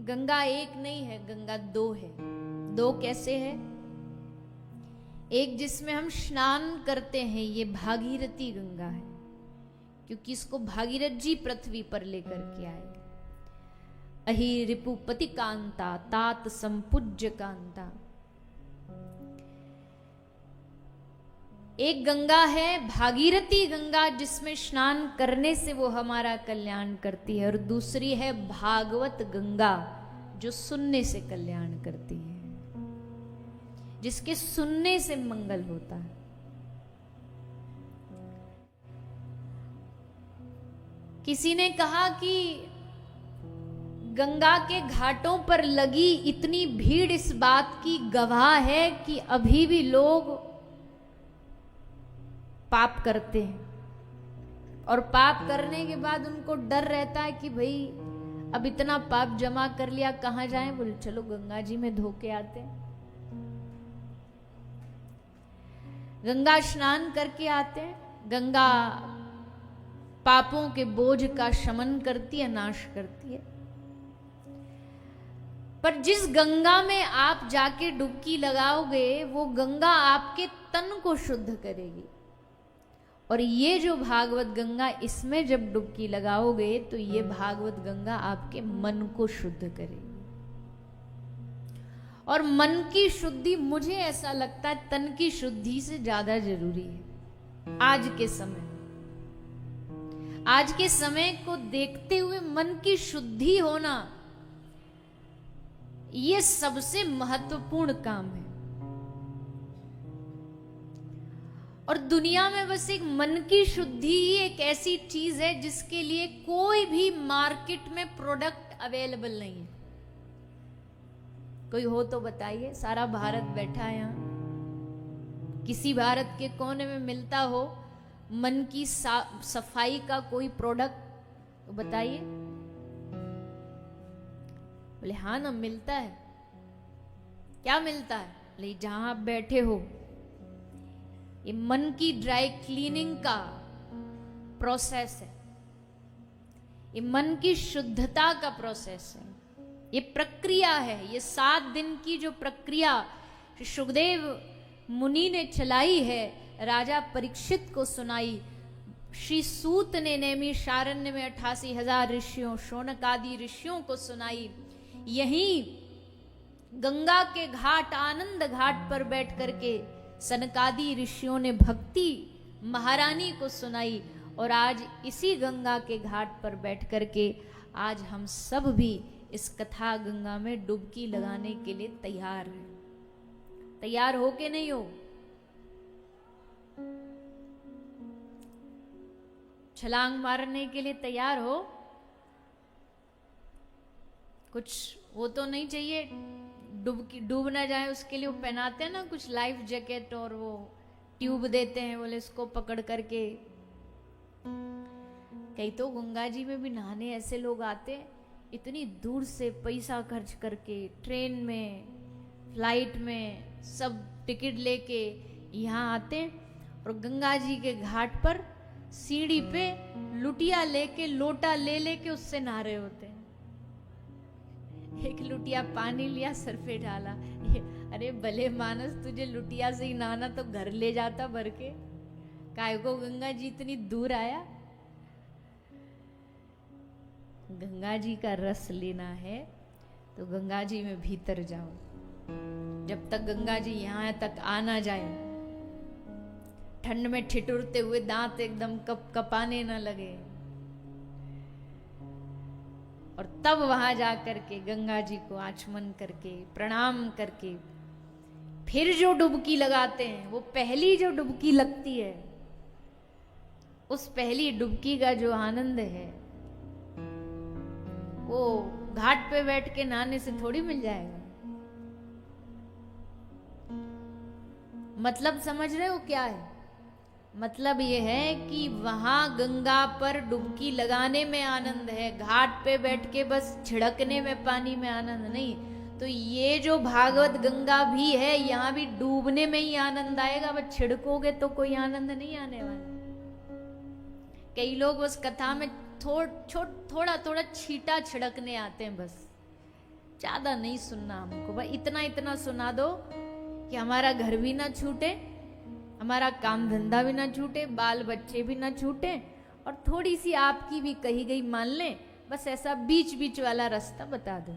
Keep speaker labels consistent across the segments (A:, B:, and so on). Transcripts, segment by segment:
A: गंगा एक नहीं है, गंगा दो है। दो कैसे है? एक जिसमें हम स्नान करते हैं, ये भागीरथी गंगा है, क्योंकि इसको भागीरथ जी पृथ्वी पर लेकर के आए। अहि रिपुपति कांता तात संपूज्य कांता। एक गंगा है भागीरथी गंगा, जिसमें स्नान करने से वो हमारा कल्याण करती है, और दूसरी है भागवत गंगा, जो सुनने से कल्याण करती है, जिसके सुनने से मंगल होता है। किसी ने कहा कि गंगा के घाटों पर लगी इतनी भीड़ इस बात की गवाह है कि अभी भी लोग पाप करते हैं, और पाप करने के बाद उनको डर रहता है कि भाई अब इतना पाप जमा कर लिया, कहां जाएं? बोले चलो गंगा जी में धो के आते हैं। गंगा स्नान करके आते हैं। गंगा पापों के बोझ का शमन करती है, नाश करती है। पर जिस गंगा में आप जाके डुबकी लगाओगे, वो गंगा आपके तन को शुद्ध करेगी। और ये जो भागवत गंगा, इसमें जब डुबकी लगाओगे तो ये भागवत गंगा आपके मन को शुद्ध करेगी। और मन की शुद्धि, मुझे ऐसा लगता है, तन की शुद्धि से ज्यादा जरूरी है आज के समय। आज के समय को देखते हुए मन की शुद्धि होना ये सबसे महत्वपूर्ण काम है। और दुनिया में बस एक मन की शुद्धि ही एक ऐसी चीज है जिसके लिए कोई भी मार्केट में प्रोडक्ट अवेलेबल नहीं है। कोई हो तो बताइए। सारा भारत बैठा है यहां, किसी भारत के कोने में मिलता हो मन की सफाई का कोई प्रोडक्ट, तो बताइए। बोले हाँ ना, मिलता है। क्या मिलता है? बोले जहां आप बैठे हो, ये मन की ड्राई क्लीनिंग का प्रोसेस है, ये मन की शुद्धता का प्रोसेस है, ये प्रक्रिया है। ये 7 दिन की जो प्रक्रिया सुखदेव मुनि ने चलाई है, राजा परीक्षित को सुनाई। श्री सूत ने नैमिषारण्य में 88,000 ऋषियों, शौनक आदि ऋषियों को सुनाई। यहीं गंगा के घाट, आनंद घाट पर बैठ करके सनकादि ऋषियों ने भक्ति महारानी को सुनाई। और आज इसी गंगा के घाट पर बैठ करके आज हम सब भी इस कथा गंगा में डुबकी लगाने के लिए तैयार हैं। तैयार हो के नहीं हो? छलांग मारने के लिए तैयार हो? कुछ वो तो नहीं चाहिए, डूब ना जाए उसके लिए वो पहनाते हैं ना कुछ लाइफ जैकेट, और वो ट्यूब देते हैं, बोले इसको पकड़ करके। कई तो गंगा जी में भी नहाने ऐसे लोग आते हैं, इतनी दूर से पैसा खर्च करके, ट्रेन में, फ्लाइट में, सब टिकट लेके यहाँ आते हैं, और गंगा जी के घाट पर सीढ़ी पे लुटिया लेके, लोटा ले लेके उससे नहा रहे होते हैं। एक लुटिया पानी लिया, सर पे डाला। अरे भले मानस, तुझे लुटिया से ही नहाना तो घर ले जाता भर के, काय को गंगा जी इतनी दूर आया? गंगा जी का रस लेना है तो गंगा जी में भीतर जाओ। जब तक गंगा जी यहां तक आ ना जाए, ठंड में ठिठुरते हुए दांत एकदम कपाने ना लगे, और तब वहां जा करके गंगा जी को आचमन करके, प्रणाम करके, फिर जो डुबकी लगाते हैं, वो पहली जो डुबकी लगती है, उस पहली डुबकी का जो आनंद है, वो घाट पे बैठ के नहाने से थोड़ी मिल जाएगा। मतलब समझ रहे हो क्या है? मतलब ये है कि वहां गंगा पर डुबकी लगाने में आनंद है, घाट पे बैठ के बस छिड़कने में पानी में आनंद नहीं। तो ये जो भागवत गंगा भी है, यहाँ भी डूबने में ही आनंद आएगा, बस छिड़कोगे तो कोई आनंद नहीं आने वाला। कई लोग उस कथा में थोड़ा थोड़ा छींटा छिड़कने आते हैं बस, ज्यादा नहीं सुनना हमको, भाई इतना इतना सुना दो कि हमारा घर भी ना छूटे, हमारा काम धंधा भी ना छूटे, बाल बच्चे भी ना छूटे, और थोड़ी सी आपकी भी कही गई मान लें, बस ऐसा बीच बीच वाला रास्ता बता दो।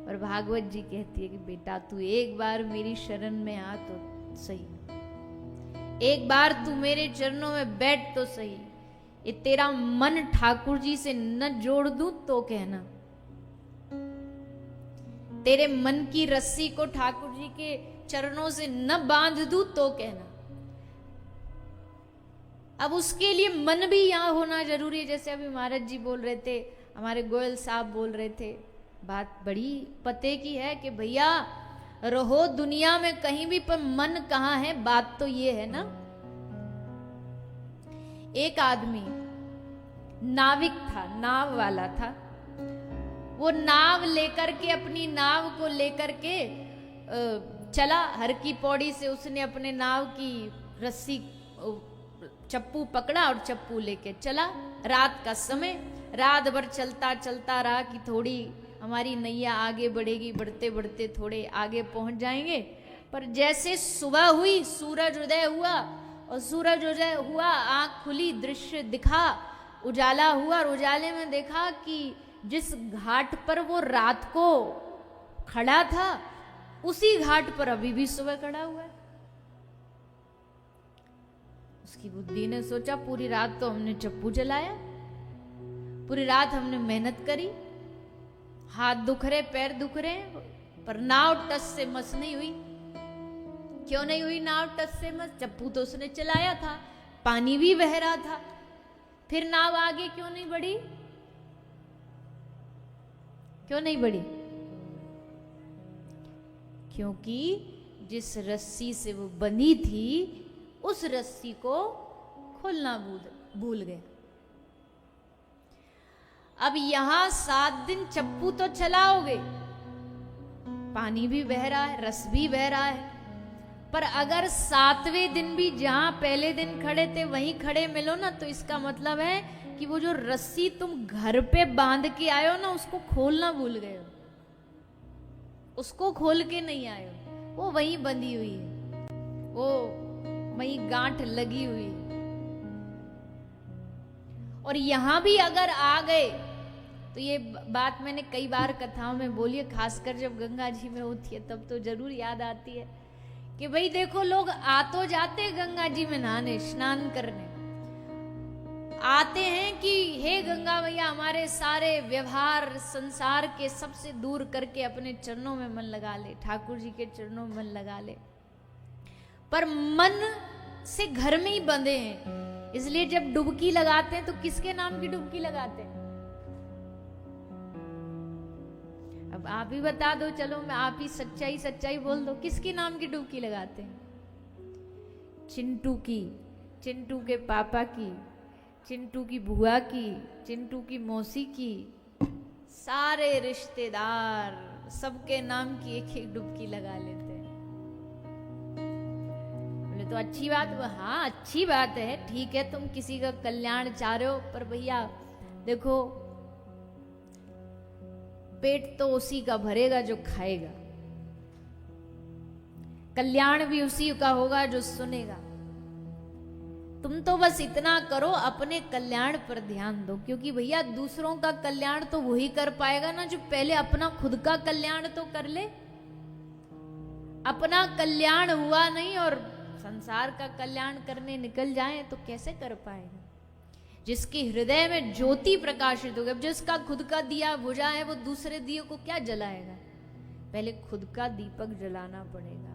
A: और भागवत जी कहती है कि बेटा तू एक बार मेरी शरण में आ तो सही, एक बार तू मेरे चरणों में बैठ तो सही, ये तेरा मन ठाकुर जी से न जोड़ दूं तो कहना, तेरे मन की रस्सी को ठाकुर जी के चरणों से न बांध दूं तो कहना। अब उसके लिए मन भी यहां होना जरूरी है। जैसे अभी महाराज जी बोल रहे थे, हमारे गोयल साहब बोल रहे थे, बात बड़ी पते की है कि भैया रहो दुनिया में कहीं भी पर मन कहाँ है। बात तो ये है ना, एक आदमी नाविक था, नाव वाला था, वो नाव लेकर के, अपनी नाव को लेकर के चला हर की पौड़ी से, उसने अपने नाव की रस्सी चप्पू पकड़ा और चप्पू लेके चला। रात का समय, रात भर चलता चलता रहा कि थोड़ी हमारी नैया आगे बढ़ेगी, बढ़ते बढ़ते थोड़े आगे पहुंच जाएंगे। पर जैसे सुबह हुई, सूरज उदय हुआ, और सूरज उदय हुआ, आंख खुली, दृश्य दिखा, उजाला हुआ, और उजाले में देखा कि जिस घाट पर वो रात को खड़ा था, उसी घाट पर अभी भी सुबह खड़ा हुआ है। उसकी बुद्धि ने सोचा पूरी रात तो हमने चप्पू चलाया, पूरी रात हमने मेहनत करी, हाथ दुख रहे, पैर दुख रहे, पर नाव टस से मस नहीं हुई। क्यों नहीं हुई नाव टस से मस? चप्पू तो उसने चलाया था, पानी भी बह रहा था, फिर नाव आगे क्यों नहीं बढ़ी? क्यों नहीं बढ़ी? क्योंकि जिस रस्सी से वो बंधी थी, उस रस्सी को खोलना भूल गए। अब यहां 7 दिन चप्पू तो चलाओगे, पानी भी बह रहा है, रस भी बह रहा है, पर अगर 7वें दिन भी जहां पहले दिन खड़े थे वहीं खड़े मिलो ना, तो इसका मतलब है कि वो जो रस्सी तुम घर पे बांध के आए हो ना, उसको खोलना भूल गए हो, उसको खोल के नहीं आए हो, वो वहीं बंधी हुई है, वो वहीं गांठ लगी हुई है। और यहां भी अगर आ गए, तो ये बात मैंने कई बार कथाओं में बोली है, खासकर जब गंगा जी में होती है तब तो जरूर याद आती है कि भाई देखो, लोग आ तो जाते गंगा जी में नहाने, स्नान करने आते हैं कि हे गंगा मैया हमारे सारे व्यवहार संसार के सबसे दूर करके अपने चरणों में मन लगा ले, ठाकुर जी के चरणों में मन लगा ले, पर मन से घर में ही बंधे हैं। इसलिए जब डुबकी लगाते हैं तो किसके नाम की डुबकी लगाते हैं? अब आप ही बता दो, चलो मैं आप ही सच्चाई सच्चाई बोल दो, किसके नाम की डुबकी लगाते हैं? चिंटू की, चिंटू के पापा की, चिंटू की बुआ की, चिंटू की मौसी की, सारे रिश्तेदार सबके नाम की एक एक डुबकी लगा लेते हैं। बोले तो अच्छी बात, हाँ अच्छी बात है, ठीक है तुम किसी का कल्याण चाह रहे हो, पर भैया देखो पेट तो उसी का भरेगा जो खाएगा, कल्याण भी उसी का होगा जो सुनेगा। तुम तो बस इतना करो, अपने कल्याण पर ध्यान दो, क्योंकि भैया दूसरों का कल्याण तो वही कर पाएगा ना जो पहले अपना खुद का कल्याण तो कर ले। अपना कल्याण हुआ नहीं और संसार का कल्याण करने निकल जाए तो कैसे कर पाएगा? जिसके हृदय में ज्योति प्रकाशित होगी, जिसका खुद का दिया बुझा है, वो दूसरे दिए को क्या जलाएगा? पहले खुद का दीपक जलाना पड़ेगा।